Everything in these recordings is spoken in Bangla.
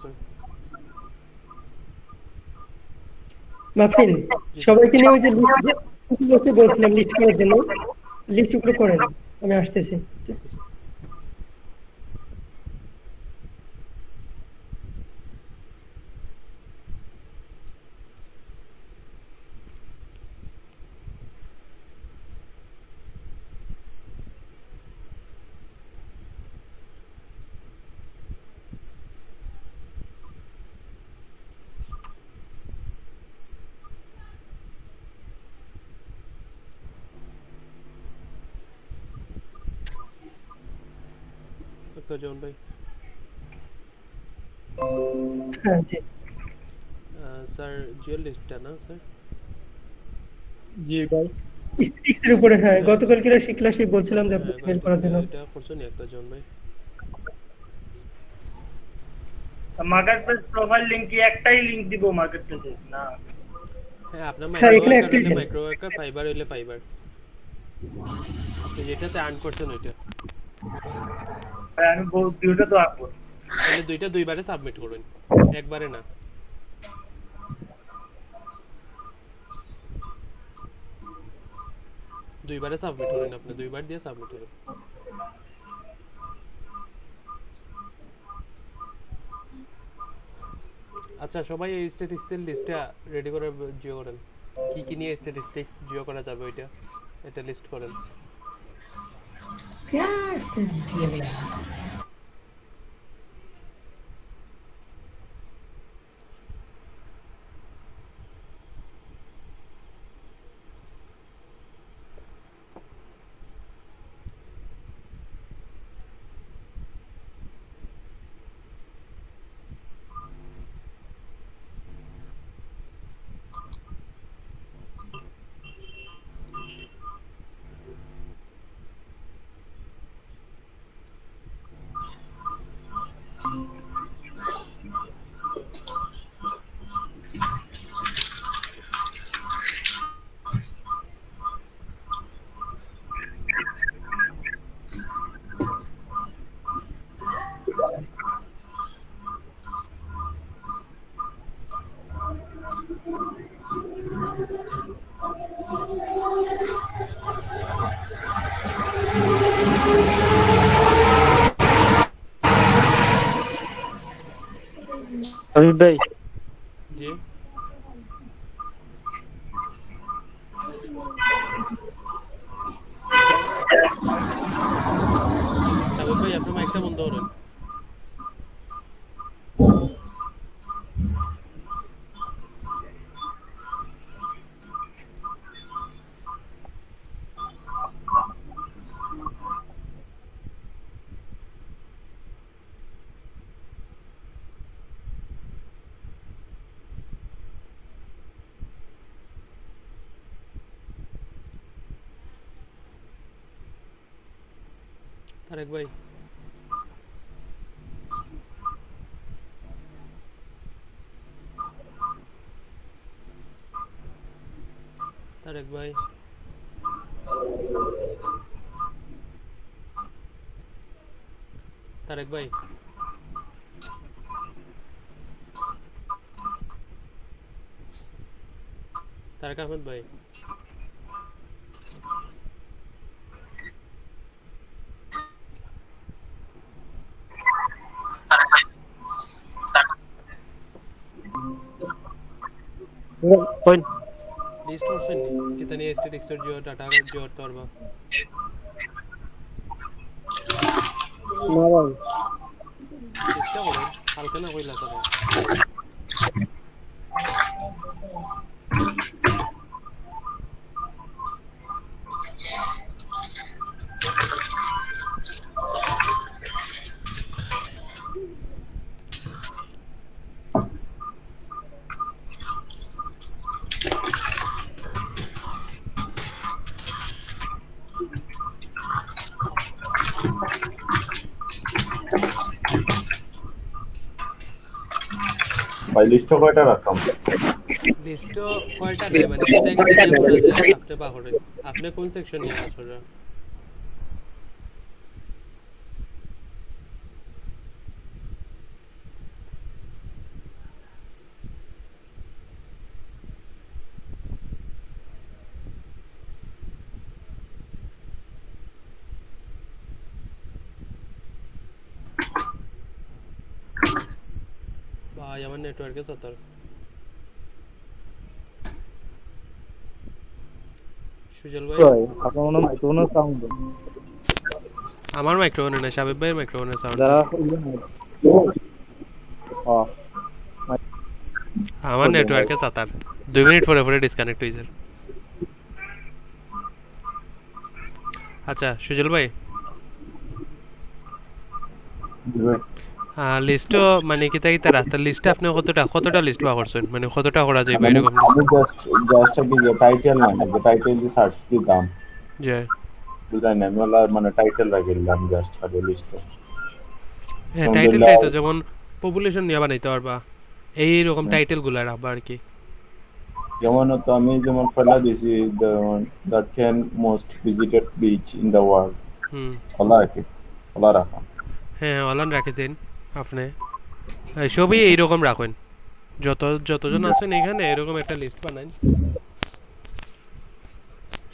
স্যার। মাফিন সবাইকে নিয়ে ওই যে লিস্ট বলছিলাম লিস্ট করার জন্য, লিস্ট গুলো করেন, আমি আসতেছি। একটা জন ভাই। হ্যাঁ জি স্যার জিওর লিস্টটা না স্যার? জি ভাই। স্ট্যাটিস্টিক্স এর উপরে, হ্যাঁ গতকাল ক্লাসে বলছিলাম যে হ্যাঁ মেল করার জন্য। এটা করছো নি একটা জন ভাই? মার্কেট প্লেস প্রোফাইল লিংক কি একটাই লিংক দিব মার্কেট প্লেসে না? হ্যাঁ আপনার হ্যাঁ, এখানে মাইক্রোওয়ার্কার একটাই হলে দেন। মাইক্রোওয়ার্কার, ফাইবার হলে ফাইবার। আপনি যেটাতে আর্ন করছেন ওইটা, ভাই আমি দুটো তো আঁকবো। তাহলে দুইটা দুইবারে সাবমিট করবেন, একবারে না। দুইবারে সাবমিট করেন, আপনি দুইবার দিয়ে সাবমিট করেন। আচ্ছা সবাই এই স্ট্যাটিস্টিক্সের লিস্টটা রেডি করে জিও করেন, কি কি নিয়ে স্ট্যাটিস্টিক্স জিও করা যাবে ওইটা এটা লিস্ট করেন। क्या स्टैटिस्टिक्स আমি ভাই জি সাবির ভাই আপনার মাইকটা বন্ধ করেন। তারেক ভাই তারেক ভাই তারেক ভাই তারেক আহমেদ ভাই পয়েন্ট লিস্ট করছেন নি কিতনি স্ট্যাটিস্টিক্সের জিও ডাটা জিও তরবা না ভাই চেষ্টা করেন, হালকা না কইলা করে। ভাই লিস্ট কয়টা রাখতাম? লিস্ট কয়টা দেয় মানে এটা কিন্তু আপনি পাহরেন, আপনি কোন সেকশন নিয়ে আসছেন? ভাই আমার নেটওয়ার্কে সাতার সুজল ভাই আপনার মনে মাইক্রোফোনের সাউন্ড আমার মাইক্রোফোনে না সাবিব ভাইয়ের মাইক্রোফোনে সাউন্ড যারা আমার নেটওয়ার্কে সাতার 2 মিনিট পরে পরে ডিসকানেক্ট হয়ে যায় আচ্ছা সুজল ভাই জি ভাই লিস্ট মানে কি তাই তার রাস্তার লিস্টে আপনি কতটা লিস্ট বা করছেন মানে কতটা করা যায় এরকম আমি জাস্ট কি যে টাইটেল না যে টাইটেল দিয়ে সার্চ দিতাম যে বুঝলেন না আমি ওলা মানে টাইটেল রাখিলাম জাস্ট খালি লিস্টে হ্যাঁ টাইটেলটাই তো যেমন পপুলেশন নিয়ে বানাইতে পারবা এই রকম টাইটেল গুলা রাখবা আর কি যেমন তো আমি যেমন ফেলা দিছি the 10 most visited beach in the world OLA কি ওলা রাখা হ্যাঁ অনলাইন রাখেছেন আপনি সবই এইরকম রাখেন যতজন আছেন এখানে এরকম একটা লিস্ট বানান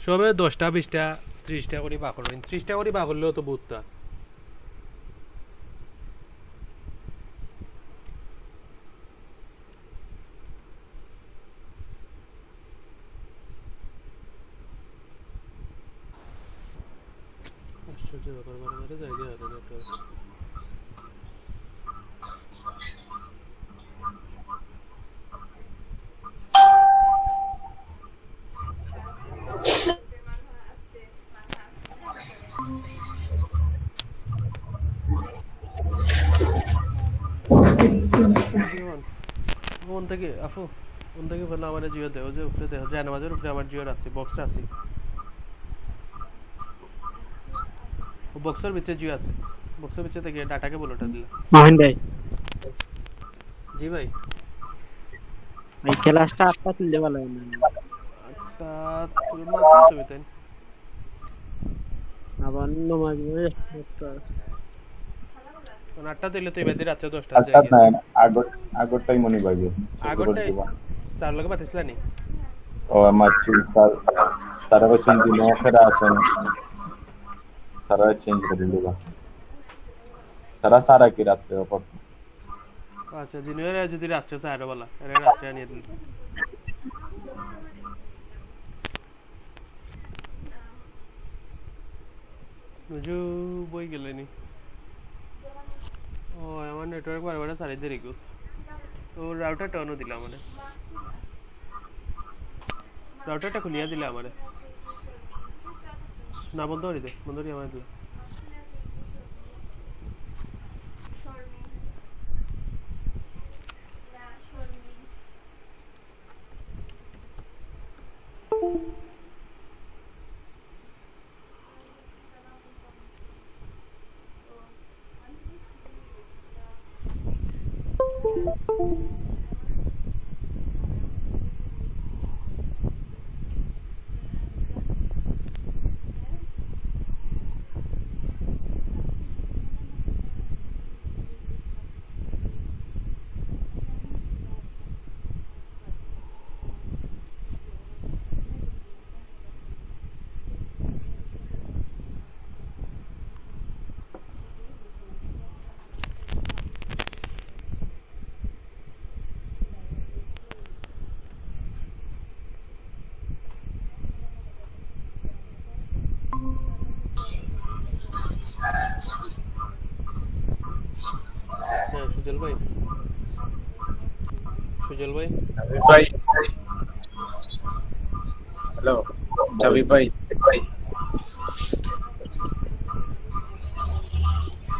সবে 10টা 20টা 30টা করে বা করবেন 30টা করে বা করলেও তো বহুতটা আশ্চর্য ব্যাপার বারে জায়গা আর নেটওয়ার্ক ফোন থেকে আফু ফোন থেকে বললো আমার জিও দেও যে উপরে দেও যায় নামাজের উপরে আমার জিও আছে বক্সটা আছে ও বক্সের ভিতরে জিও আছে বক্সের ভিতরে থেকে ডাটাকে বলোটা দিলা মোহন ভাই জি ভাই এই ক্লাসটা আপনি তুললে ভালো হবে আটটা তুই মাত্র চবে তাই আবার নমাজ পড়ে আটটা তুইলে তুই বেদি রাতে 10টা আচ্ছা না আগরটাই মনি বাজে আগরটাই স্যার লগে বাতিসলা নি ও আমার স্যার সারা বছর দিন ওখানে আছেন সারা চেঞ্জ করে দিল সারা কি রাত্রে ওপর আচ্ছা দিনের যদি রাত্রে স্যার বলা এর রাত্রে নিয়ে দিল মুজু বই গেলেনি ও আমার নেটওয়ার্ক বারবার সারি দেরি গো তো রাউটারটা অন দিলা আমারে রাউটারটা খুলিয়া দিলা আমারে না বন্ধ করে দে বন্ধ করে আমারে দিলা সুজল ভাই ভাই হ্যালো চাবি ভাই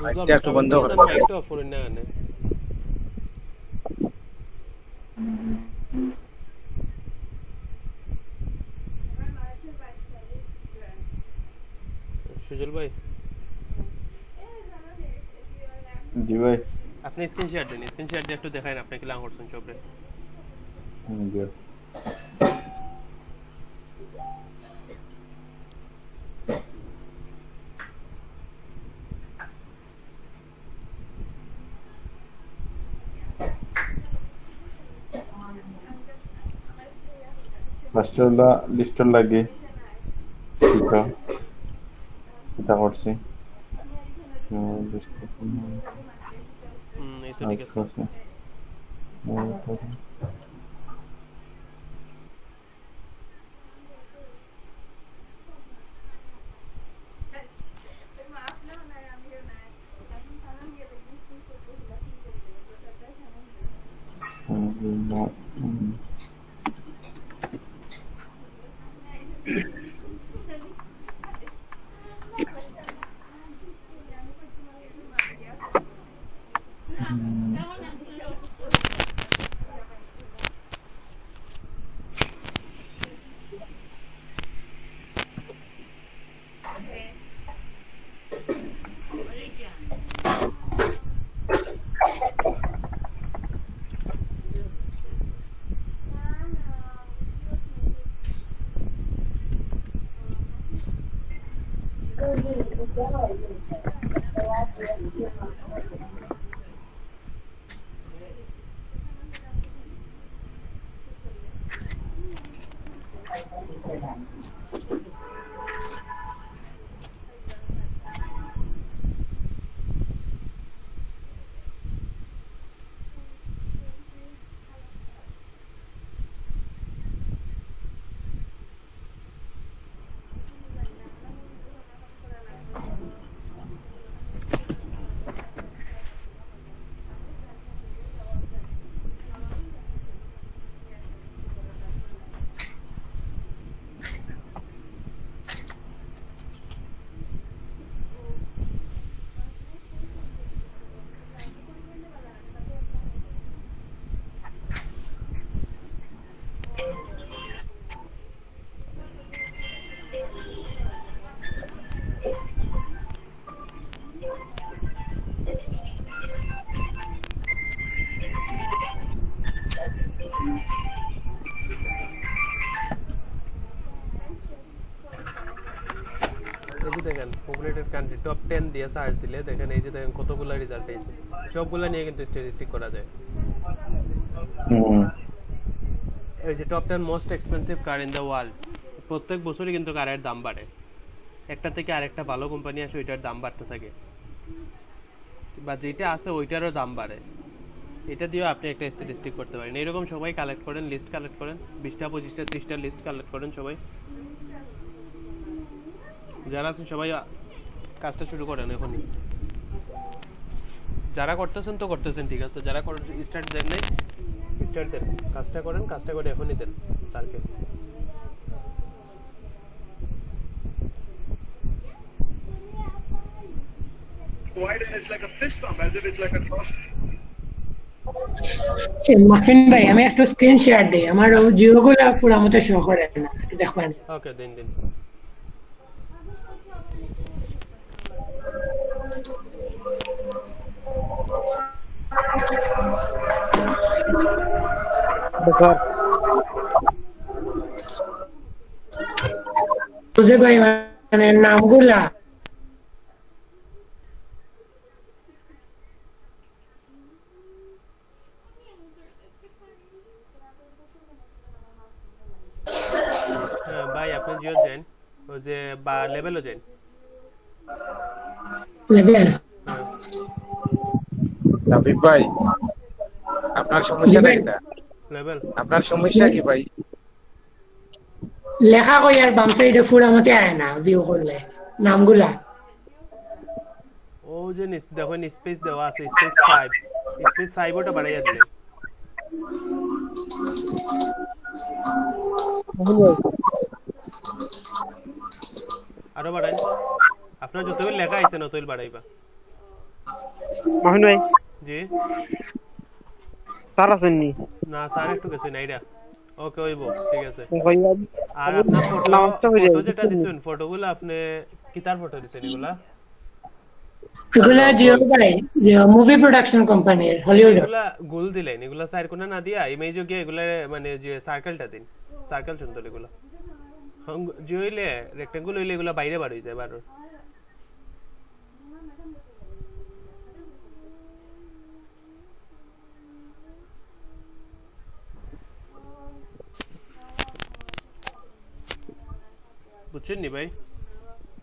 মাইকটা একটু বন্ধ করে মাইকটা অফ করে না না সুজল ভাই জি ভাই আপনি স্ক্রিন শেয়ার দিয়ে একটু দেখান আপনি কি লাং করছেন চোপড়ে জি ফার্স্টলা লিস্ট লাগে এটা করছি এই তো ঠিক আছে এই যে দেখেন পপুলেটেড কান্ট্রি টপ 10 দিয়ে সার্চ দিলে দেখেন এই যে দেখেন কতগুলো রেজাল্ট এসেছে সবগুলো নিয়ে কিন্তু স্ট্যাটিস্টিক করা যায় এই যে top 10 most expensive car in the world প্রত্যেক বছরই কিন্তু কারের দাম বাড়ে একটা থেকে আরেকটা ভালো কোম্পানি আসে ওইটার দাম বাড়তে থাকে বা যেটা আছে ওইটারও দাম বাড়ে এটা দিয়েও আপনি একটা স্ট্যাটিস্টিক করতে পারেন এরকম সবাই কালেক্ট করেন লিস্ট কালেক্ট করেন 20টা 25টা 30টা লিস্ট কালেক্ট করেন সবাই যারা আছেন সবাই কাজটা শুরু করেন এখনই যারা করতেছেন তো করতেছেন ঠিক আছে যারা স্টার্ট দেন নাই স্টার্ট দেন কাজটা করেন কাজটা করে এখনই দেন স্যারকে wide and it's like a fist bump, as if it's like a cross. Muffin ভাই আমি একটু স্ক্রিন শেয়ার দেই আমার জিওগুলো পুরো মতো শো করে না দেখবেন ওকে দিন দিন বুঝে ভাই মানে নামগুলা ভাই আপনি জিও দেন ওই যে বা লেভেলও দেন লেভেল রাবিব ভাই আপনার সমস্যাটা কি লেভেল আপনার সমস্যা কি ভাই লেখা কই আর বাম সাইডে পুরো মতো আয় না ভিউ করলে নামগুলা ও যে দেখেন স্পেস দেওয়া আছে স্পেস 5 ওটা বাড়াইয়া দিলেন আরো বাড়াই আপনার যতগুলো লেখা আছে নতগুলো বাড়াইবা মোহন ভাই জি স্যার আসেননি না স্যার একটু গেছে নাইরা ওকে হইব ঠিক আছে হইয়া আর আপনার ফটো যেটা দিছেন ফটোগুলো আপনি কিতার ফটো দিছেন এগুলা এগুলা জিও ভাই মুভি প্রোডাকশন কোম্পানির হলিউড এগুলা গোল দিলেন এগুলা সাইড কোনা না দিয়া ইমেজও গিয়ে এগুলা মানে যে সার্কেলটা দিন সার্কেল সুন্দর এগুলা যে হইলে রেক্টেঙ্গুল হইলে এগুলা বাইরে বার হয়ে যায় বারবার বুঝছেন নি ভাই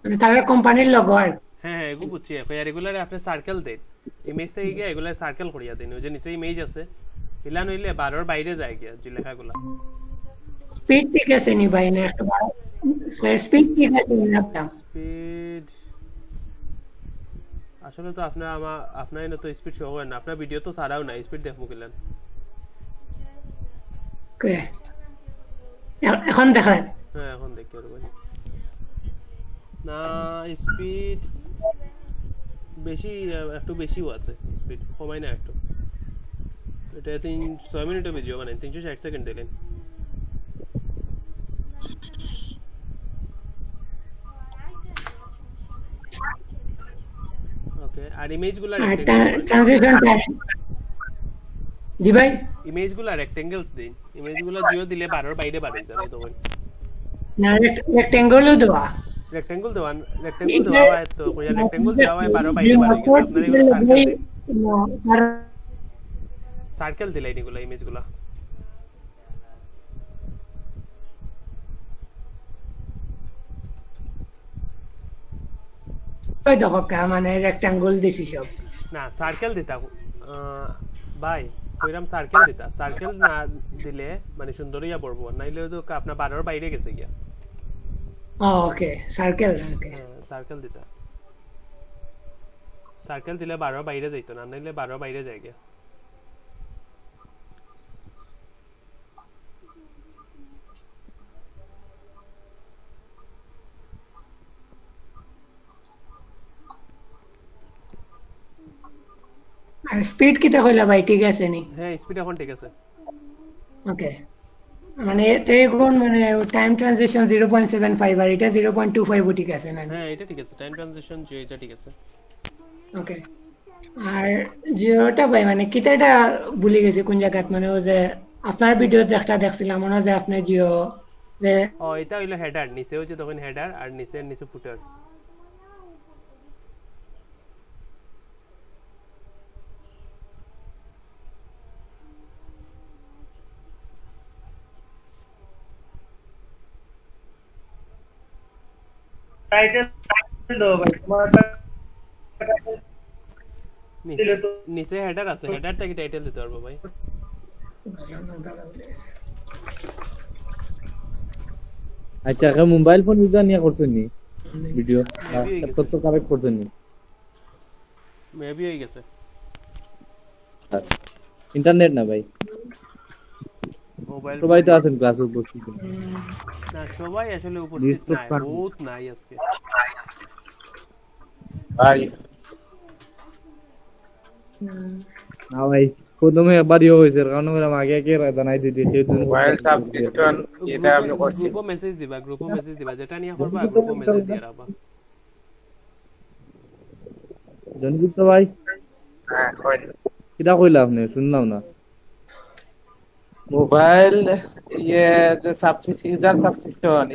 মানে তার কোম্পানির লোগো আর হ্যাঁ হ্যাঁ এগুলো বুঝছি আর এগুলার আপনি সার্কেল দেন ইমেজ থেকে গিয়ে এগুলা সার্কেল করিয়া দেন ওই যে নিচে ইমেজ আছে ইলান হইলে 12 এর বাইরে যায় গিয়া যে লেখাগুলা স্পিড ঠিক আছে নি ভাই না একটু স্পিড ঠিক আছে না আপনার স্পিড আসলে তো আপনার এনে তো স্পিড শো হয় না আপনার ভিডিও তো সারাও না স্পিড দেখবো কিলান কে এখন দেখান হ্যাঁ এখন দেখি আর ভাই না স্পিড বেশি একটু বেশিও আছে স্পিড কমাই না একটু এটা 6 মিনিটের ভিডিও মানে 360 সেকেন্ড দিলেন ওকে আর ইমেজগুলো ট্রানজিশন টাইম জি ভাই ইমেজগুলো রেক্টেঙ্গেলস দিন ইমেজগুলো জিও দিলে 12 এর বাইরে বাড়ে যাবে তখন না রেক্টেঙ্গলও দেওয়া রেক্টেঙ্গল দেওয়া হয় তো কইয়া রেক্টেঙ্গল দেওয়া হয় 12 বাইরে বাড়ে গেল আপনার এগুলো সার্কেল দিলাই এগুলো ইমেজগুলো ওই দেখো কা মানে রেক্টেঙ্গল দিছি সব না সার্কেল দিতা ভাই কইরাম সার্কেল দিতা সার্কেল না দিলে মানে সুন্দরইয়া পড়বো নাইলে তো আপনার 12 এর বাইরে গেছে গিয়া ওকে সার্কেল ওকে সার্কেল দিতা সার্কেল দিলে 12 এর বাইরে যাইতো না নাইলে 12 এর বাইরে যায় গিয়া আর স্পিড কিটা কইলা ভাই ঠিক আছে নি হ্যাঁ স্পিড এখন ঠিক আছে ওকে মানে তেগুন মানে টাইম ট্রানজিশন 0.75 আর এটা 0.25 ঠিক আছে না হ্যাঁ এটা ঠিক আছে টাইম ট্রানজিশন যে এটা ঠিক আছে ওকে আর জিওটা ভাই মানে কিটাটা ভুলে গেছি কোন জায়গাত মানে ও যে আপনার ভিডিও দেখছিলাম মনে হয় যে আপনি জিও যে ও এটা হইলো হেডার নিচে হচ্ছে তখন হেডার আর নিচে ফুটার টাইটেল দাও ভাই তোমার নিচে হেডার আছে হেডার থেকে টাইটেল দিতে পারবো ভাই আচ্ছা এখন মোবাইল ফোন ইউজ নিয়ে করছেন নি ভিডিও কত কারেক্ট করছেন নি মেবি হয়ে গেছে ইন্টারনেট না ভাই মোবাইল সবাই তো আছেন ক্লাসে উপস্থিত না সবাই আসলে উপস্থিত নাই বহুত নাই আজকে ভাই না ভাই প্রথমে একবারই হয়েছে কারণ আমরা আগে আগে জানাই দিতে সেই মোবাইল সাবস্ক্রিপশন এটা আমি করছি গ্রুপে মেসেজ দিবা যেটা নিয়ে করবা গ্রুপে মেসেজ দিয়ে রাখবা জনগুপ্ত ভাই হ্যাঁ কই কিটা কইলা আপনি শুনলাম না মোবাইল ইয়ে যে সাবস্ক্রিপশন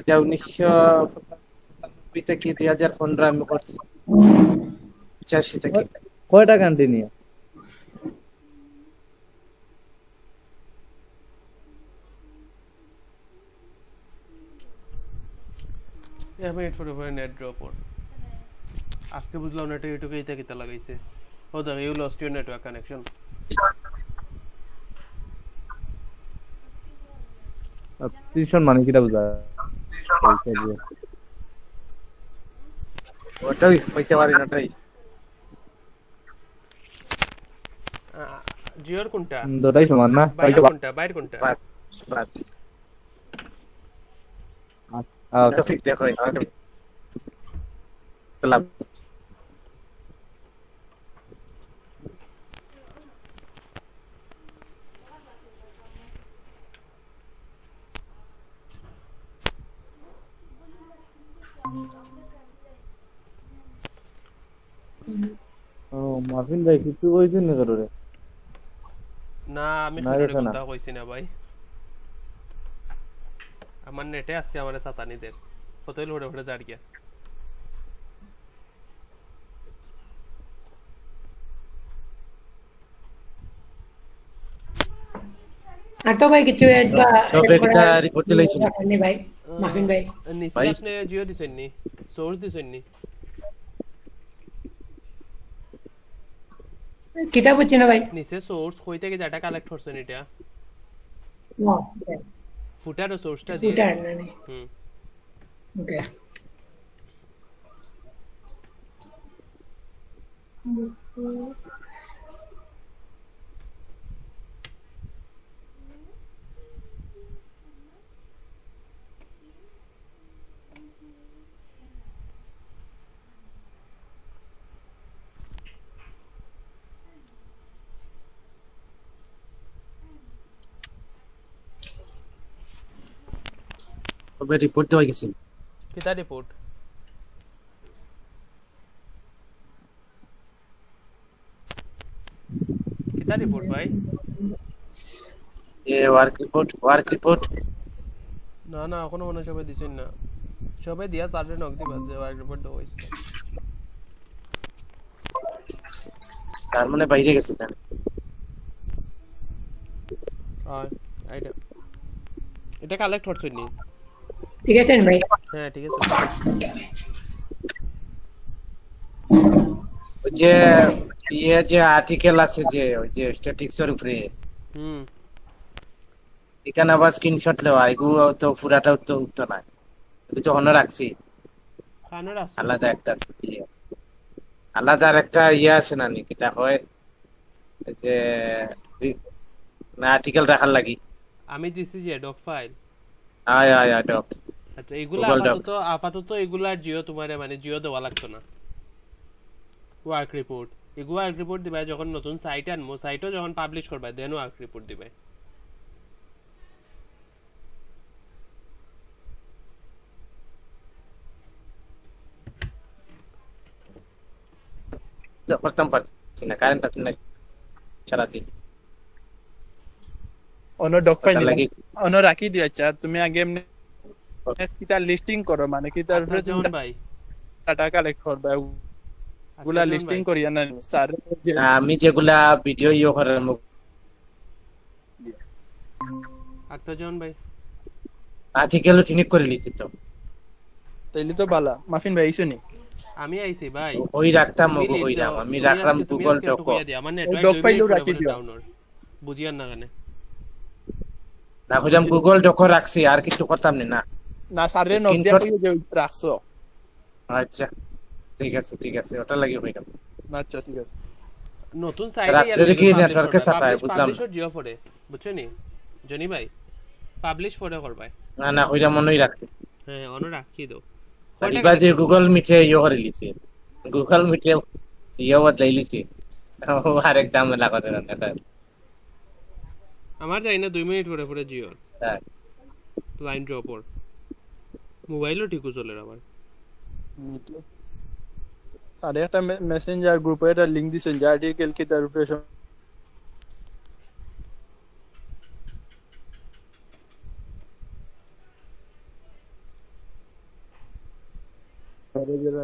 এটা 1995 থেকে 2015 আমি করছি 85 থেকে কয়টা কান্ট্রি নিয়ে আমি এট ফটো নেট ড্রপ অন আজকে বুঝলাম না এটা ইউটিউবে এটা কিতা লাগাইছে ও দেখো you lost your network connection subscription মানে কিটা বুঝা ওটাই হইতে পারে না তাই জিওর কোনটা দুটাই সমান না বাইরে কোনটা বাদ আচ্ছা ঠিক দেখো লাভ ও মাফিন ভাই কিছু কইছেন না করে না আমি না, ফোনে এটা না। কথা কইছি না ভাই আমার নেটে আজকে আমারে সাতানি দের কতই লোড়ে ওড়ে যাড় গিয়া আর তো ভাই কিছু এড বা সবে কিটা রিপোর্ট দিলাইছিল নি ভাই মাফিন ভাই নিচে আপনি জিও দিছেন নি সোর্স দিছেন নি কিতাব হচ্ছে না ভাই নিচে সোর্স কই থেকে ডাটা কালেক্ট করছেন এটা ফুটার সোর্সটা দিয়ে ফুটার না হুম ওকে তবে রিপোর্ট দেওয়া গেছে কিতা রিপোর্ট কিতা রিপোর্ট ভাই যে ওয়ার্ক রিপোর্ট না না এখনো মনে হয় সবাই দিছেন না সবাই দিয়া সার্ভে নক দিবা যে ওয়ার্ক রিপোর্ট দেওয়া হয়েছে তার মানে বাইরে গেছে না আর এটা এটা কালেক্ট করছেন নি ঠিক আছে ভাই হ্যাঁ ঠিক আছে ওই যে যে আর্টিকেল আছে যে ওই যে স্ট্যাটিক্সের উপরে হুম এখানে আবার স্ক্রিনশট নেওয়া এগুলো তো পুরাটা উত্তর না আমি তো অন্য রাখছি খানোর আছে আলাদা একটা আলাদা আর একটা আছে না নি কিতা হয় এই যে আর্টিকেল রাখার লাগি আমি দিছি যে ডক ফাইল আয় ডক আচ্ছা এগুলা Google Doc। আপাতত এগুলার জিও তোমার মানে জিও দেওয়া লাগতো না ওয়ার্ক রিপোর্ট এগুলো ওয়ার্ক রিপোর্ট দিবা যখন নতুন সাইট আনমো সাইটও যখন পাবলিশ করবা দেন ওয়ার্ক রিপোর্ট দিবে করতাম পারছি না কারেন্ট আছে না সারাদিন অন্য ডক ফাইল তার লাগি অন্য রাখি দিও আচ্ছা তুমি আগে এমনি কিতা লিস্টিং করো মানে কিতার উপরে যেমন ভাই ডাটা কালেক্ট করবা গুলা যেমন লিস্টিং ভাই, করিয়া না স্যার আমি যেগুলা ভিডিও করার আক্তারজন ভাই আর্টিকেল ঠিক করে লিখি তো তাইলে তো বালা মাফিন ভাই আইছো নি আমি আইছি ভাই ওই রাখতাম তুমি ওই লিখ রাম দাও, আমি তুমি রাখলাম আজকে- তুমি গুগল আজকে একটু ডক কইয়া দিও, আমার নেটওয়ার্ক doc file ও রাখি দিও। বুঝিয়ার না কেন না কইলাম গুগল ডক রাখছি আর কিছু করতাম না না স্যারে নক দিয়া Screenshot- কইও যে রাখছো আচ্ছা ঠিক আছে ওটা লাগি হয়ে গেল আচ্ছা ঠিক আছে নতুন সাইটে রাত্রে দেখি নেটওয়ার্কে ছাপায়, বুঝলাম। পাবলিশ জিও ফরে বুঝছো নি জনি ভাই পাবলিশ ফরে করবাই না কইলাম মনেই রাখছি হ্যাঁ অন রাখি দাও এবার যে গুগল মিটে করে লিছি গুগল মিটে বদলাই লিছি আরেক দাম লাগাতে না আমার যাই না 2 মিনিট পরে পরে জিও হ্যাঁ লাইন ড্রপ ওর মোবাইলও ঠিকও চলে আমার স্যারে একটা মেসেঞ্জার গ্রুপে একটা লিংক দিছেন যে আর্টিকেল কিতার উপরে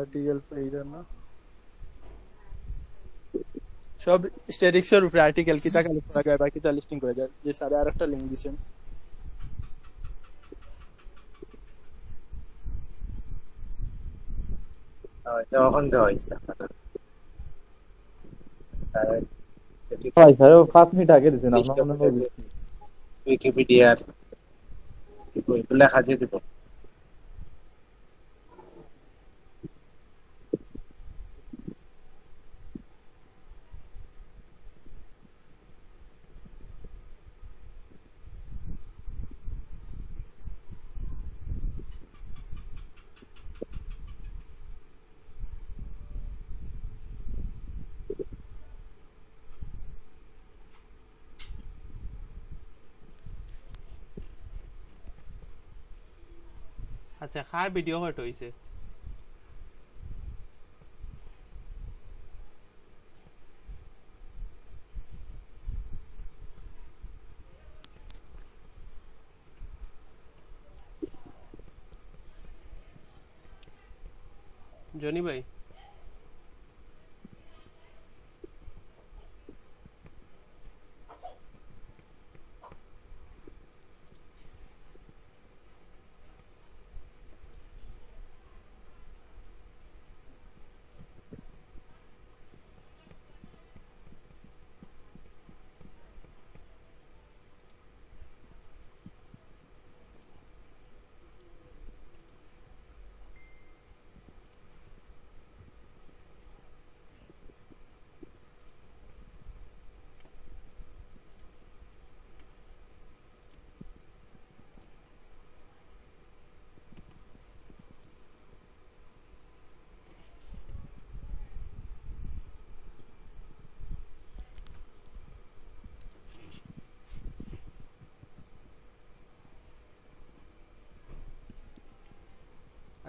আর্টিকেল ফাইল না সব স্ট্যাটিক্সের উপরে আর্টিকেল কিতা কালেক্ট করা যায় বা কিতা লিস্টিং করা যায় যে স্যারে আরেকটা লিংক দিছেন তখন তো হয়েছে ভাই স্যার 5 মিনিট আগে দিছেন আপনার মনে হয় উইকিপিডিয়ার লেখা দিয়ে দিব আচ্ছা কার ভিডিও হট হইছে জনি ভাই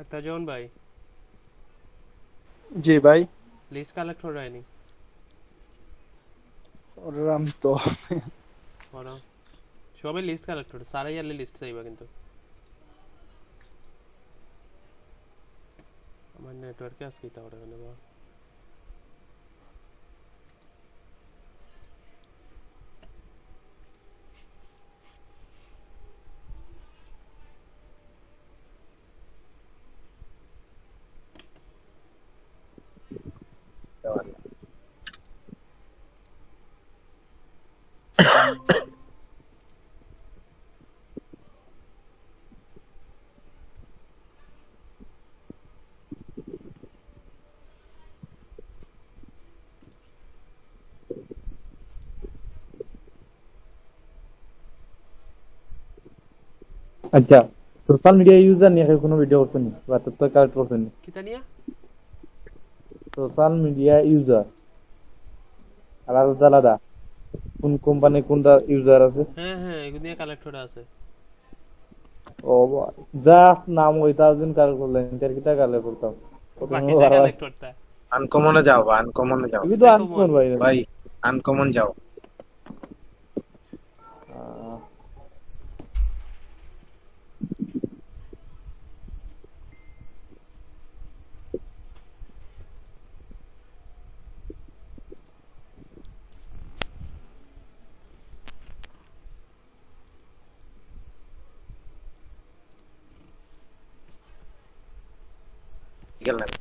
একটা জন ভাই জি ভাই লিস্ট কালেক্ট हो रहा है नहीं और हम तो ওরা সবাই লিস্ট কালেক্ট করে সারা ইয়ারলি লিস্ট চাইবা কিন্তু আমার নেটওয়ার্কে আজকে তা ওটা কেন বা আচ্ছা সোশ্যাল মিডিয়া ইউজার নিয়ে কোনো ভিডিও করছেন বা তথ্য কালেক্ট করছেন কিটা নিয়া সোশ্যাল মিডিয়া ইউজার আলাদা আলাদা কোন কোম্পানি কোনটা ইউজার আছে হ্যাঁ এগুলো নিয়ে কালেক্ট করা আছে ও যা নাম ওইটা একজন কালেক্ট করলেন তার কিটা কালেক্ট করতাম বাকিটা কালেক্ট করতে আনকমনে যাও আনকমনে যাও কিন্তু আনকমন ভাই ভাই আনকমন যাও গেলেন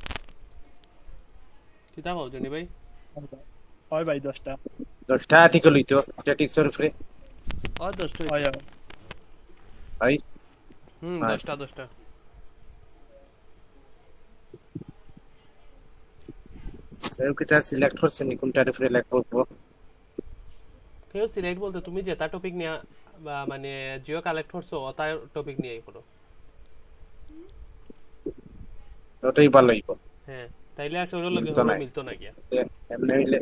কিটা বল জনি ভাই হয় ভাই 10টা 10টা আর্টিকেল হইতো স্ট্যাটিক্সের উপরে আর 10টা হয় ভাই 10টা সেও কিটা সিলেক্ট করছেন কোনটার উপরে লেখ করবো কেউ সিলেক্ট বলতে তুমি যেটা টপিক নিয়ে মানে জিও কালেক্ট করছো ওটার টপিক নিয়েই করো ওটাই ভালো হইব হ্যাঁ তাইলে আর ওর লগে মিলতো না গিয়া এমনি হইলে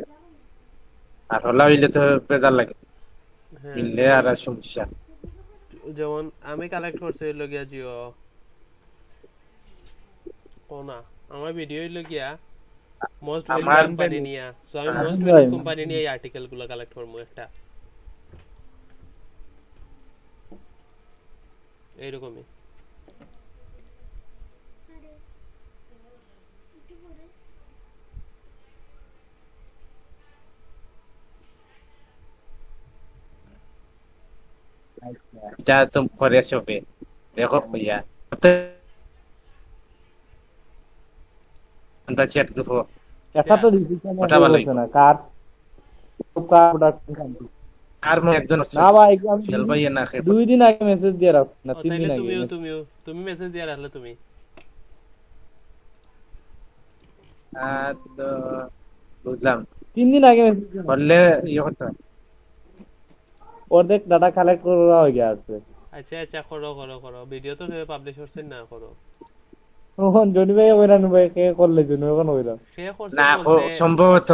আর হলা হইলে তো বেজার লাগে মিললে আর সমস্যা যেমন আমি কালেক্ট করছি লগিয়া জিও কোনা আমার ভিডিও লগিয়া মোস্ট ভ্যালুয়েবল কোম্পানি নিয়া সো আমি মোস্ট ভ্যালুয়েবল কোম্পানি নিয়ে এই আর্টিকেল গুলো কালেক্ট করব একটা এইরকমই যা তুমি পরে আসবে দেখো ভাইয়া আমরা চ্যাট গ্রুপ এটা তো ডিসিশন ওটা ভালো না কার প্রোডাকশন কোম্পানি আর মনে একজন না ভাই একদম চল ভাইয়া না খেয়ে 2 দিন আগে মেসেজ দিয়ে রাখ না 3 দিন আগে তুমি মেসেজ দিয়ে রাখলে তুমি তো বুঝলাম 3 দিন আগে মেসেজ বললে ইয়ে হতো অর্ধেক ডাটা কালেক্ট করা হয়ে গেছে আচ্ছা করো ভিডিও তো পাবলিশ করছেন না করো ওহন জনি ভাই ওইরানু ভাই কে করলে জনি এখন ওইরা সে করছে না সম্ভবত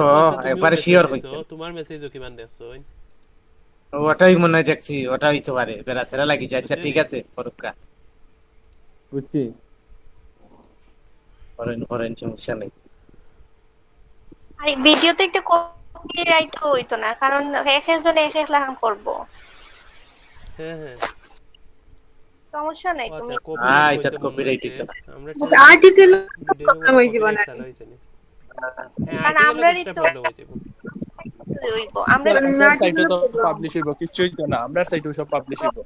একবারে শিওর হইছে তোমার মেসেজও কিমান দেখছো ওটাই মনে হয় দেখছি ওটাই তো পারে বেড়াচেরা লাগি যায় আচ্ছা ঠিক আছে ফরুকা বুঝছি করেন সমস্যা নেই আরে ভিডিওতে একটা কপিরাইট হইতো না কারণ একজন এক লাগাম করব হ্যাঁ সমস্যা নাই তুমি এটা কপিরাইট হইতো না আমরা আর্টিকেল প্রবলেম হই যাব না কারণ আমরাই তো হইব আমরা সাইটে তো পাবলিশ হইব কিছুই তো না আমরা সাইটে সব পাবলিশ হইব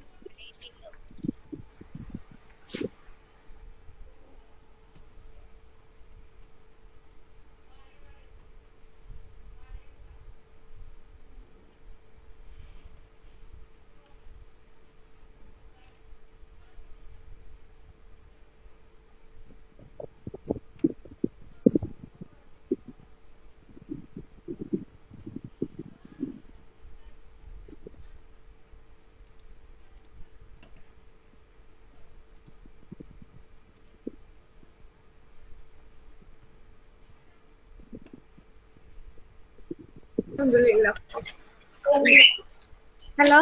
হ্যালো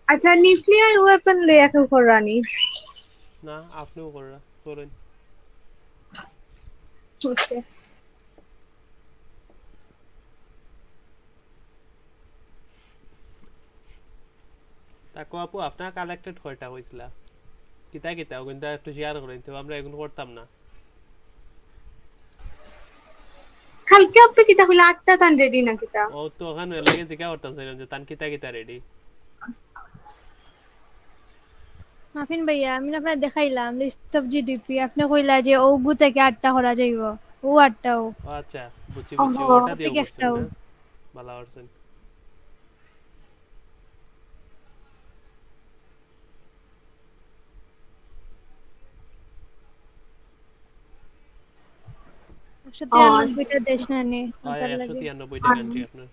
আচ্ছা নিউক্লিয়ার ওয়েপন লইয়া কেউ করানি না আপনিও করেন ওকে তাকো আপু আপনার কালেক্টেড কয়টা হইছিল কিতা কিতা কিন্তু একটু শেয়ার করেন তো আমরা এখন করতাম না কালকে আপনি কিতা কইলা 8টা তান রেডি না কিতা ও তো ওখানে লাগে জিজ্ঞা করতাম চাইলাম যে তান কিতা কিতা রেডি মাফিন ভাইয়া আমি আপনার দেখাইলাম লিস্ট অফ জিডিপি আপনি কইলা যে ও গু থেকে 8টা করা যাইব ও 8টাও ও আচ্ছা বুঝছি ওহো, ওটা দিয়ে ঠিক একটাও। বুঝছেন ভালো করছেন একশো 93টা দেশ না নে হয় ওটার লাগে 193টা কান্ট্রি আপনার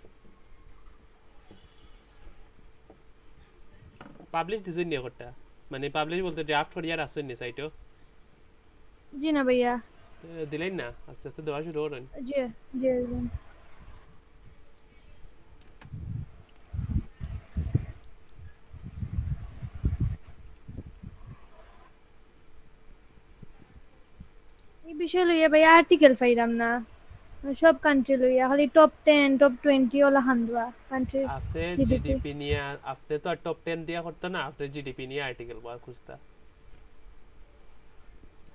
পাবলিশ দিছেন নি ওটা মানে পাবলিশ বলতে ড্রাফট করিয়া রাখছেন নি সাইটও জি না ভাইয়া দিলেন না আস্তে আস্তে দেওয়া শুরু করেন জি জি জি। এই বিষয় লইয়া ভাইয়া আর্টিকেল পাইলাম না সব কান্ট্রি লইয়া খালি টপ 10 টপ 20 ওলা হান্দুয়া কান্ট্রি আপনি জিডিপি নিয়ে আপনি তো টপ 10 দিয়া করতে না আপনি জিডিপি নিয়ে আর্টিকেল বা খুঁজতা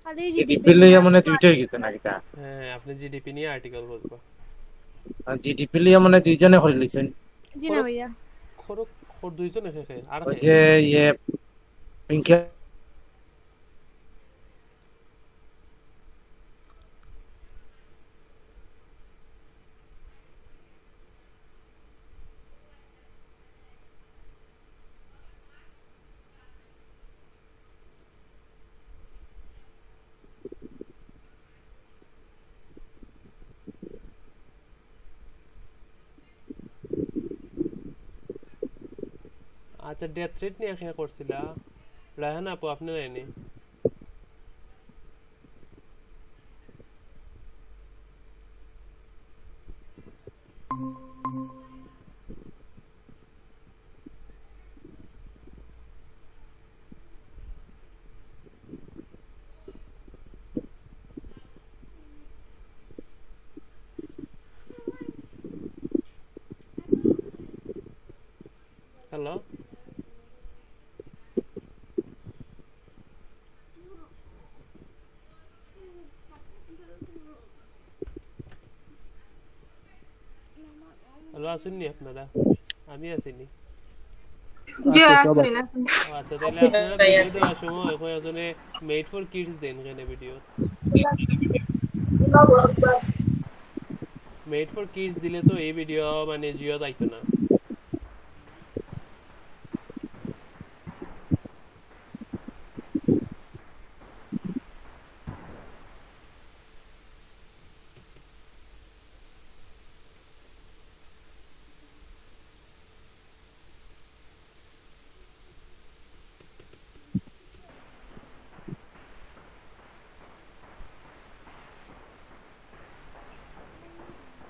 খালি জিডিপি লইয়া মানে দুইটা হয়ে গেছে না কিতা হ্যাঁ আপনি জিডিপি নিয়ে আর্টিকেল খুঁজবা আর জিডিপি লইয়া মানে দুইজনে করে লিছেন জি না ভাইয়া খর দুইজন এসে আর ওই যে ইয়ে পিঙ্কি আচ্ছা ডেথ রেট নিয়ে খেয়া করছিলা রায়হান আপু আপনি নেয়নি হ্যালো হ্যালো আসেননি আপনারা আমি আসিনি জি আসলে না আচ্ছা তাহলে আপনারা ভিডিও দেওয়ার সময় কয়েকজনে মেড ফর কিডস দেন এখানে ভিডিও মেড ফর কিডস দিলে তো এই ভিডিও মানে জিও যাইতো না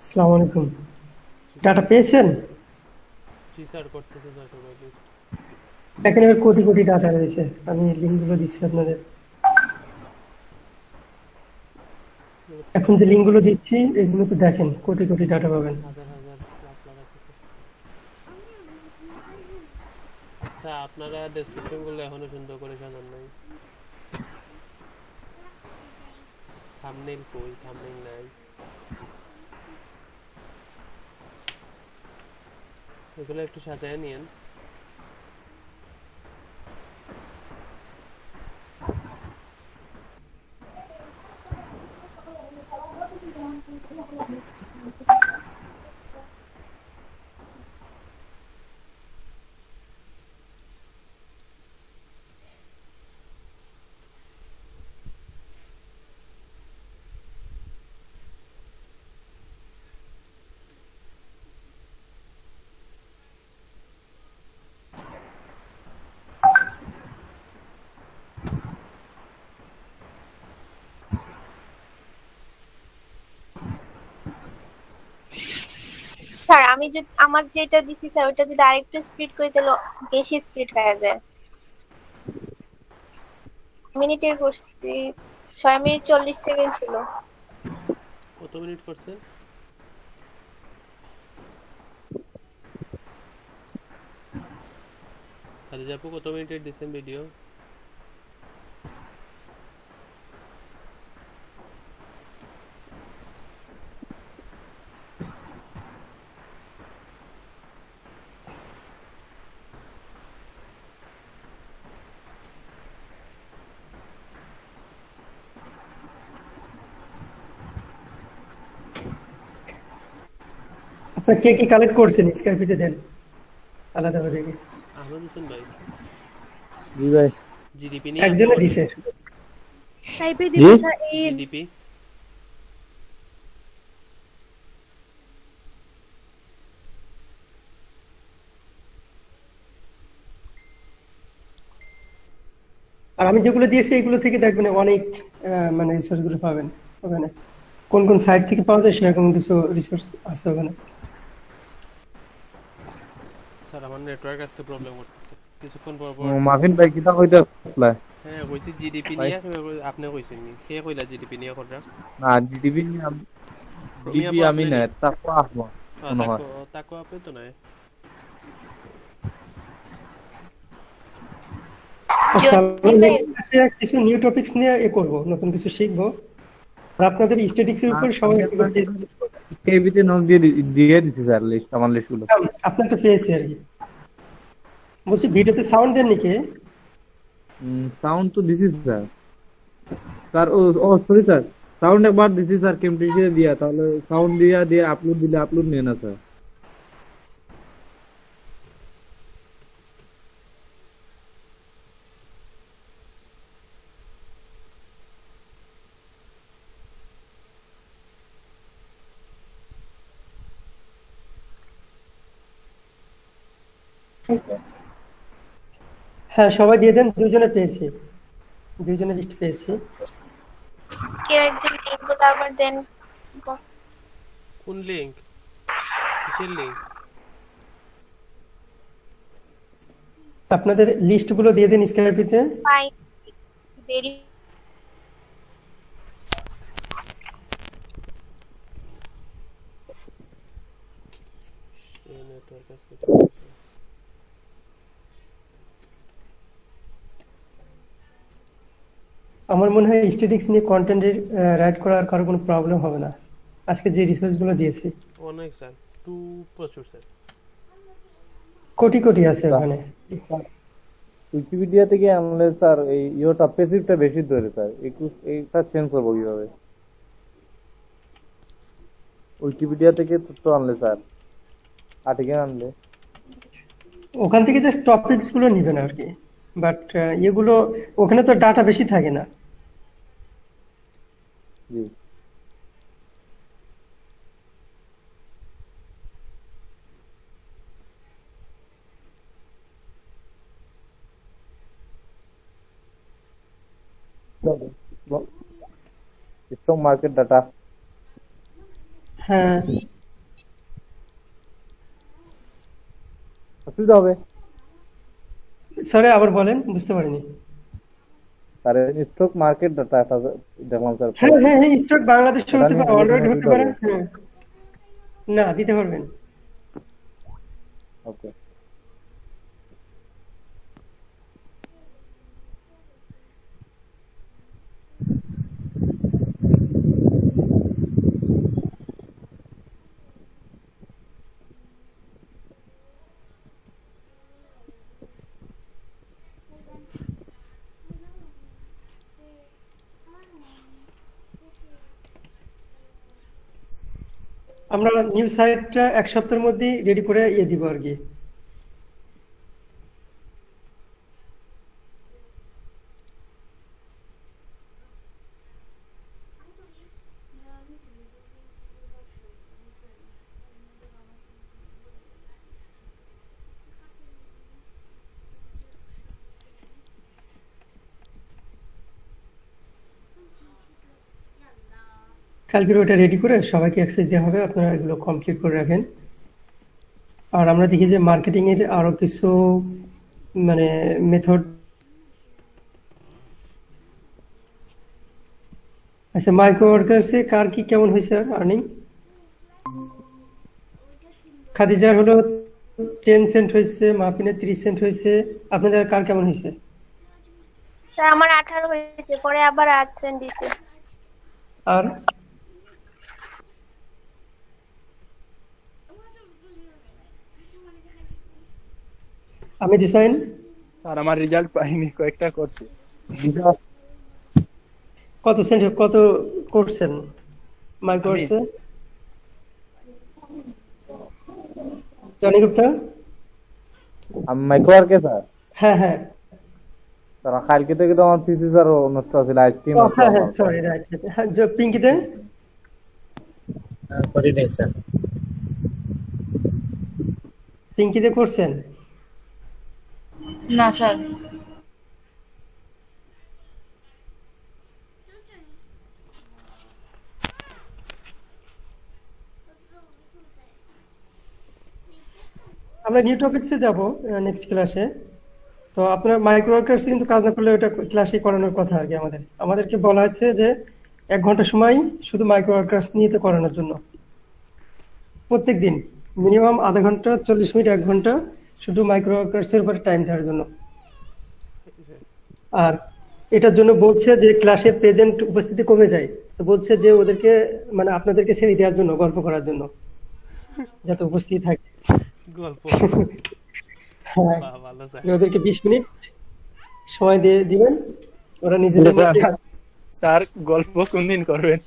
আসসালামু আলাইকুম ডাটা পেয়েছেন জি স্যার করতেছে স্যার সবাই লিস্ট এখানে কোটি কোটি ডাটা রয়েছে আমি লিঙ্কগুলো দিচ্ছি আপনাদের এখন যে লিঙ্কগুলো দিচ্ছি এগুলো তো দেখেন কোটি কোটি ডাটা পাবেন হাজার হাজার লাখ লাখ আছে আচ্ছা আপনারা ডেসক্রিপশন গুলো এখনো সুন্দর করে সাজান নাই থাম্বনেইল কই থাম্বনেইল নাই এগুলো একটু সাজায় নিয়েন স্যার আমি যদি আমার যেটা দিছি স্যার ওটা যদি আরেকটু স্পিড করে দিলে বেশি স্পিড হয়ে যায় মিনিটের করছি, 6 মিনিট 40 সেকেন্ড ছিল। কত মিনিট করছে? খাদিজা আপু কত মিনিটের দিছেন ভিডিও? আপনারা কে কি কালেক্ট করছেন স্কাইপিতে দেন আলাদা করে কি আহমদ হোসেন ভাই জি ভাই জিডিপি নিয়ে একজনে দিছে টাইপে দিবি স্যার এই জিডিপি আর আমি যেগুলো দিয়েছি এগুলো থেকে দেখবেন অনেক মানে রিসোর্স গুলো পাবেন ওখানে কোন কোন সাইট থেকে পাওয়া যায় সেরকম কিছু রিসোর্স আছে ওখানে। স্যার আমার নেটওয়ার্ক আজকে প্রবলেম করতেছে কিছুক্ষণ পর পর। মাফিন ভাই কিটা কইতে আসলা? হ্যাঁ কইছি জিডিপি নিয়ে আপনি কইছেন নি কে কইলা জিডিপি নিয়ে কথা? না জিডিপি জিডিপি আমি না তাকওয়া আহমদ মনে হয়। তাকওয়া আপনি তো নাই। আচ্ছা কিছু নিউ টপিকস নিয়ে করব নতুন কিছু শিখবো আর আপনাদের স্ট্যাটিক্স এর উপর সবাই কেবিতে নাম দিয়ে দিছি স্যার লিস্ট আমার লিস্টগুলো আপনারটা পেয়েছি আর কি বলছি ভিডিওতে সাউন্ড দেন নাকি সাউন্ড তো দিছি স্যার স্যার ও সরি স্যার সাউন্ড একবার দিছি স্যার কেমটিতে দিয়া তাহলে সাউন্ড দিয়ে আপলোড দিলে আপলোড নিয়ে না স্যার হ্যাঁ সবাই দিয়ে দেন দুজনে পেয়েছি দুজনে লিস্ট পেয়েছি কেউ একজন লিংকগুলো আবার দেন। কোন লিংক? কিসের লিংক? আপনাদের লিস্ট গুলো দিয়ে দেন স্কাইপিতে। পাই দেরি এই নেটওয়ার্ক আজকে আমার মনে হয় স্ট্যাটিক্স নিয়ে কন্টেন্ট রাইট করার কারো কোনো প্রবলেম হবে না আজকে যে রিসার্চ গুলো দিয়েছি অনেক স্যার প্রচুর স্যার কোটি কোটি আছে ওখানে উইকিপিডিয়া থেকে আনলে স্যার এই ইওটা প্যাসিভটা বেশি ধরে স্যার এইটা চেঞ্জ করবো কিভাবে উইকিপিডিয়া থেকে তো আনলে স্যার আর্টিকেল আনলে ওখান থেকে জাস্ট টপিকস গুলো নেবেন আর কি বাট এগুলো ওখানে তো ডাটা বেশি থাকে না জি স্টক মার্কেট ডাটা হ্যাঁ অসুবিধা হবে সরি আবার বলেন বুঝতে পারিনি স্যার স্টক মার্কেট ডাটা দেখলাম স্যার হ্যাঁ হ্যাঁ হ্যাঁ স্টক বাংলাদেশ হতে পারে অলরেডি হতে পারে হ্যাঁ না দিতে পারবেন ওকে আমরা নিউ সাইটটা এক সপ্তাহের মধ্যে রেডি করে দিব আর কি কালকে ওটা রেডি করে সবাইকে অ্যাক্সেস দেওয়া হবে আপনারা এগুলো কমপ্লিট করে রাখেন আর আমরা দেখি যে মার্কেটিং এর আরো কিছু মানে মেথড আচ্ছা, মাইক্রো ওয়ার্কার্সে কার কি কেমন হয়েছে আর্নিং? খাদিজার হলো 10 সেন্ট হয়েছে, মাহফিনের 30 সেন্ট হয়েছে, আপনাদের কার কেমন হয়েছে? স্যার আমার 18 হয়েছে, পরে আবার 8 সেন্ট দিছে। আর আমি ডিজাইন স্যার আমার রেজাল্ট পাইনি, কয়েকটা করছি। কত সেন্ট কত করছেন মাইক্রো ওয়ার্কার্সে? জনি গুপ্তা? আমি মাইক্রো ওয়ার্কে স্যার। হ্যাঁ হ্যাঁ স্যার কালকে থেকে তো আমার থিসিস আর নষ্ট ছিল, আইসক্রিম ও, হ্যাঁ হ্যাঁ সরি, রাইট। হ্যাঁ, পিঙ্কিতে করি নাই স্যার। পিঙ্কিতে করছেন? না স্যার। আমরা নিউ টপিকসে যাব নেক্সট ক্লাসে। তো আপনার মাইক্রো ওয়ার্কার্স কিন্তু কাজ না করলে ওটা ক্লাসে করানোর কথা আর কি। আমাদেরকে বলা হচ্ছে যে 1 ঘন্টা সময় শুধু মাইক্রো ওয়ার্কার্স নিয়ে তো করানোর জন্য, প্রত্যেক দিন মিনিমাম আধা ঘন্টা, 40 মিনিট, 1 ঘন্টা শুধু মাইক্রো ওয়ার্কার্সের উপরে টাইম দেওয়ার জন্য। আর এটার জন্য বলছে যে ক্লাসে প্রেজেন্ট উপস্থিতি কমে যায়, তো বলছে যে ওদেরকে মানে আপনাদেরকে ছেড়ে দেওয়ার জন্য, গল্প করার জন্য, যাতে উপস্থিতি থাকে। গল্প হ্যাঁ, বাহ, ভালো স্যার। যে ওদেরকে 20 মিনিট সময় দিয়ে দিবেন, ওরা নিজেদের মধ্যে। স্যার গল্প কোন দিন করবেন?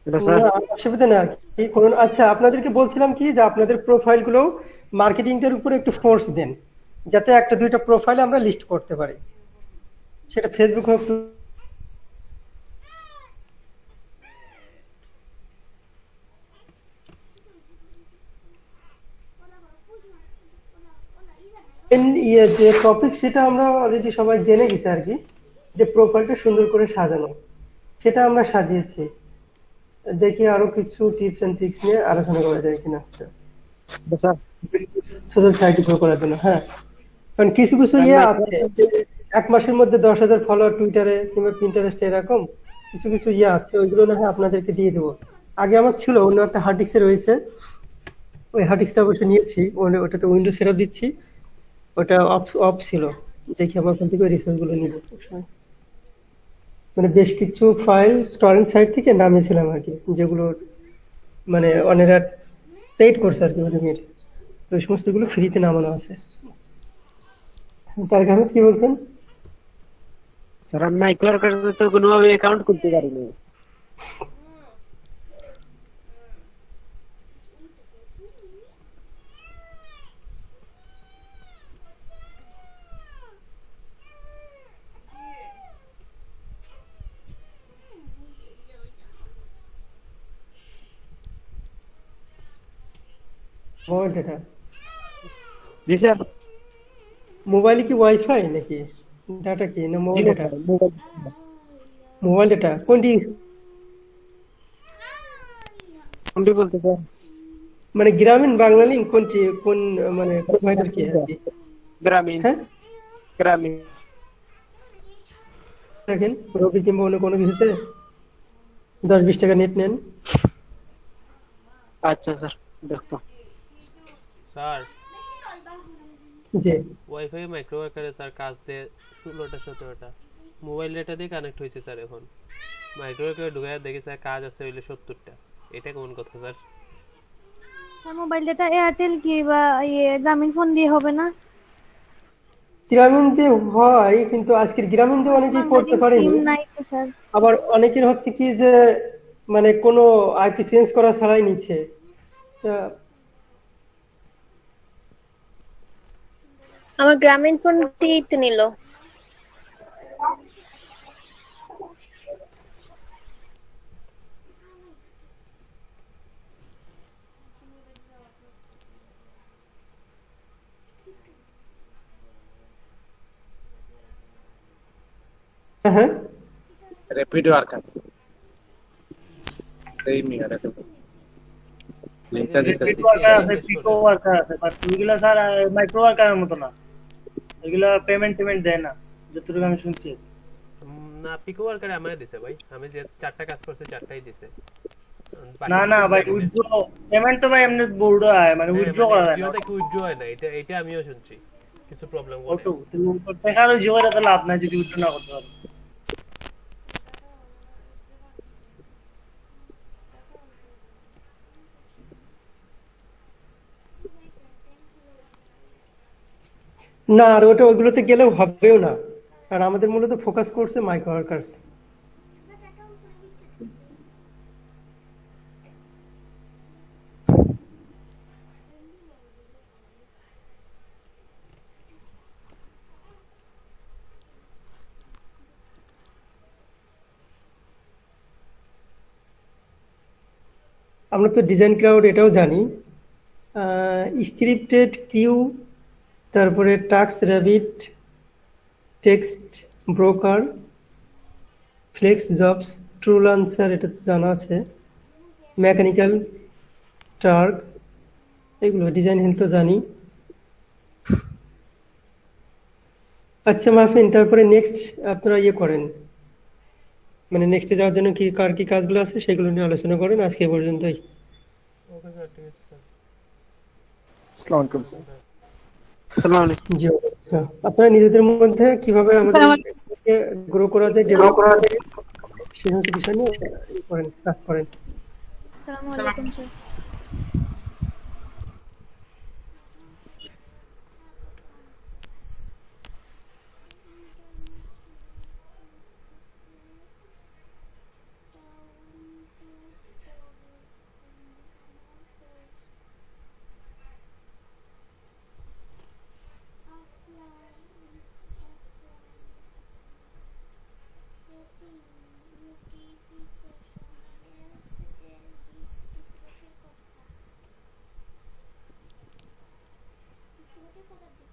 না, অসুবিধা না, কি করুন। আচ্ছা, আপনাদেরকে বলছিলাম কি যে আপনাদের প্রোফাইল গুলো মার্কেটিংটার উপরে একটু ফোর্স দেন, যাতে 1-2টা প্রোফাইল আমরা লিস্ট করতে পারি, সেটা ফেসবুক হোক। যে টপিক সেটা আমরা অলরেডি সবাই জেনে গেছি আর কি, যে প্রোফাইলটা সুন্দর করে সাজানো, সেটা আমরা সাজিয়েছি। দেখি আরো কিছু টিপস এন্ড ট্রিক্স নিয়ে আলোচনা করা যায় কিনা সোশ্যাল সাইটে গ্রো করার জন্য। হ্যাঁ, কারণ কিছু কিছু আছে 1 মাসের মধ্যে 10,000 ফলোয়ার টুইটারে কিংবা পিন্টারেস্টে, এরকম কিছু কিছু আছে, ওইগুলো না হয় আপনাদেরকে দিয়ে দেবো। আগে আমার ছিল অন্য একটা হার্ড ডিস্কে রয়েছে, ওই হার্ড ডিস্কটা অবশ্য নিয়েছি, ওটাতে উইন্ডোজ সেটআপ দিচ্ছি, ওটা অফ ছিল। দেখি আমার ওখান থেকে রিসোর্স গুলো নিব। মানে বেশ কিছু ফাইল টরেন্ট সাইট থেকে নামিয়েছিলাম আর কি, যেগুলো মানে অনেরা পেইড করছে আর কি, ওই সমস্ত গুলো ফ্রিতে নামানো আছে। তার কারণে কি বলছেন? স্যার আমি মাইক্রো ওয়ার্কার্সে তো কোনোভাবে অ্যাকাউন্ট করতে পারিনি। Mobile data? জি স্যার। মোবাইলে কি ওয়াইফাই নাকি ডাটা কি না মোবাইল ডাটা? মোবাইল ডাটা কোনটি? কোনটি বলতে স্যার? মানে গ্রামীণ বাংলা লিঙ্ক কোনটি, কোন মানে প্রোভাইডার কি আর কি? গ্রামীণ। হ্যাঁ, গ্রামীণ। দেখেন রবি কিংবা অন্য কোনো কিছুতে 10-20 টাকা নেট নেন। আচ্ছা স্যার, দেখতো স্যার জি। ওয়াইফাই মাইক্রো ওয়ার্কারে স্যার কাজ দেয় 16টা-17টা, মোবাইল ডেটা দিয়ে কানেক্ট হয়েছে স্যার। এখন মাইক্রো ওয়ার্কারে ঢুকে দেখি স্যার কাজ আছে হইলে 70টা। এটা কোন কথা sir? Sir mobile data Airtel কি বা গ্রামীণ ফোন দিয়ে হবে না? গ্রামীণ দিয়ে হয়, কিন্তু আজকের গ্রামীণ দিয়ে অনেকেই করতে পারেনি। সিম নাই তো স্যার। আবার অনেকের হচ্ছে কি যে মানে কোনো আইপি চেঞ্জ করা ছাড়াই নিচ্ছে। আমার গ্রামীণ ফোন দিয়েই তো নিল। হ্যাঁ, র্যাপিড ওয়ার্কার এই মিয়ারে তো লিংকটা দিতে রিপিট ওয়ার্কার আছে, পিকো ওয়ার্কার আছে, বাট ওইগুলা স্যার মাইক্রো ওয়ার্কারের মতো না, এগুলা পেমেন্ট দেয় না। যতটুকু আমি শুনছি। না পিকো ওয়ার্কারে আমারে দিছে ভাই, আমি যে 4টা কাজ করছি 4টাই দিছে। না না ভাই উইথড্র পেমেন্ট তো ভাই এমনি বোর্ড হয় মানে উইথড্র করা যায় না। জিওতে কি উইথড্র হয় না, এটা আমিও শুনছি কিছু প্রবলেম করে। অটো তুমি টাকারও জিওরে তো লাভ নাই যদি উইথড্র না করতে পারো। না আর ওটা ওইগুলোতে গেলেও হবেও না, কারণ আমাদের মূলত ফোকাস করছে মাইক্রো ওয়ার্কার্স। আমরা তো ডিজাইন ক্লাউড এটাও জানি, স্ক্রিপ্টেড কিউ, তারপরে TaskRabbit, Textbroker, FlexJobs, Truelancer এটা তো জানা আছে, মেকানিক্যাল টার্ক, এগুলো ডিজাইন হিল তো জানি। আচ্ছা মাহফিন, তারপরে নেক্সট আপনারা ইয়ে করেন, মানে নেক্সটে যাওয়ার জন্য কি কার কি কাজগুলো আছে সেগুলো নিয়ে আলোচনা করেন। আজকে এ পর্যন্তই। ওকে স্যার, ঠিক আছে স্যার। আসসালামু আলাইকুম স্যার। আসসালামু আলাইকুম। জি আচ্ছা, আপনারা নিজেদের মধ্যে কিভাবে আমাদের গ্রো করা যায়, ডেভেলপ করা যায় সেই সমস্ত বিষয় নিয়ে করেন, কাজ করেন। আসসালামু আলাইকুম স্যার। কথা